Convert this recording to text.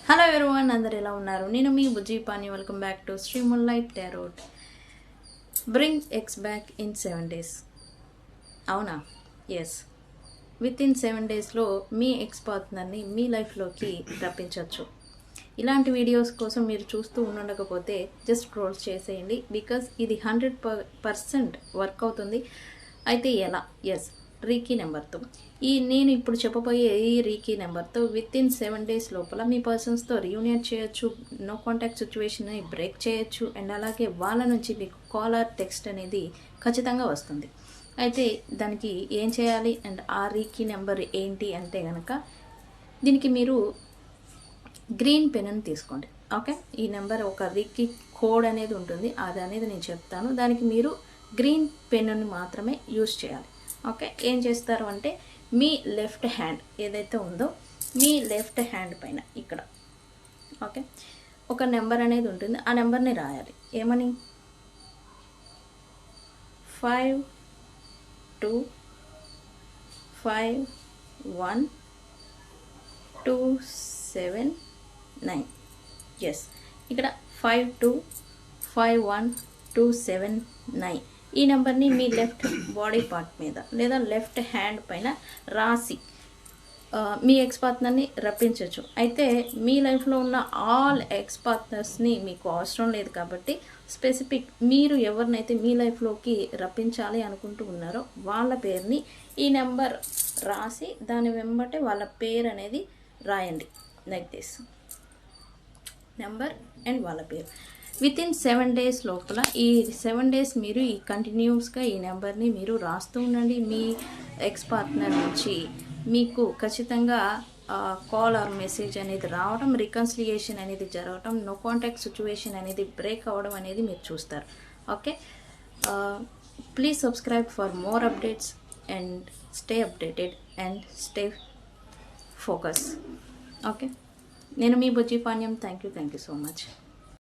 Hello everyone, అందరు ఎలా ఉన్నారు? నేను మీ Bujji Pani. Welcome back to Sri moonlight tarot. Bring ex back in 7 days. అవునా? ఎస్. విత్ ఇన్ 7 daysలో మీ ఎక్స్ పార్ట్నర్ని మీ లైఫ్లోకి రప్పించవచ్చు. ఇలాంటి వీడియోస్ కోసం మీరు చూస్తూ ఉండకపోతే జస్ట్ స్క్రోల్ చేసేయండి, బికాజ్ ఇది 100% వర్క్ అవుతుంది. అయితే ఎలా? ఎస్, రీకీ నెంబర్తో. నేను ఇప్పుడు చెప్పబోయే ఈ రీకీ నెంబర్తో విత్ ఇన్ 7 days లోపల మీ పర్సన్స్తో రీయూనియన్ చేయొచ్చు, నో కాంటాక్ట్ సిచ్యువేషన్ని బ్రేక్ చేయొచ్చు, అండ్ అలాగే వాళ్ళ నుంచి మీకు కాల్ ఆర్ టెక్స్ట్ అనేది ఖచ్చితంగా వస్తుంది. అయితే దానికి ఏం చేయాలి అండ్ ఆ రీకీ నెంబర్ ఏంటి అంటే కనుక, దీనికి మీరు గ్రీన్ పెన్ అని తీసుకోండి. ఓకే, ఈ నెంబర్ ఒక రీకీ కోడ్ అనేది ఉంటుంది, అది అనేది నేను చెప్తాను. దానికి మీరు గ్రీన్ పెన్నుని మాత్రమే యూజ్ చేయాలి. ఓకే, ఏం చేస్తారు అంటే మీ లెఫ్ట్ హ్యాండ్ ఏదైతే ఉందో మీ లెఫ్ట్ హ్యాండ్ పైన ఇక్కడ ఓకే ఒక నెంబర్ అనేది ఉంటుంది. ఆ నెంబర్ని రాయాలి. ఏమని? 525127 ఎస్, ఇక్కడ 525127 ఈ నెంబర్ని మీ లెఫ్ట్ బాడీ పార్ట్ మీద లేదా లెఫ్ట్ హ్యాండ్ పైన రాసి మీ ఎక్స్ పార్ట్నర్ని రప్పించవచ్చు. అయితే మీ లైఫ్లో ఉన్న ఆల్ ఎక్స్ పార్ట్నర్స్ని మీకు అవసరం లేదు కాబట్టి స్పెసిఫిక్ మీరు ఎవరినైతే మీ లైఫ్లోకి రప్పించాలి అనుకుంటూ ఉన్నారో వాళ్ళ పేరుని ఈ నెంబర్ రాసి దాని వెంబటే వాళ్ళ పేరు అనేది రాయండి. లైక్ దిస్ నెంబర్ అండ్ వాళ్ళ పేరు. విత్ ఇన్ 7 days లోపల ఈ 7 days మీరు ఈ కంటిన్యూస్గా ఈ నెంబర్ని మీరు రాస్తూ ఉండండి. మీ ఎక్స్ పార్ట్నర్ నుంచి మీకు ఖచ్చితంగా కాల్ ఆర్ మెసేజ్ అనేది రావడం, రికన్సిలియేషన్ అనేది జరగడం, నో కాంటాక్ట్ సిచ్యువేషన్ అనేది బ్రేక్ అవ్వడం అనేది మీరు చూస్తారు. Okay, please subscribe for more updates and stay updated and stay focus. Okay, నేను మీ Bujji Panyam. Thank you so much.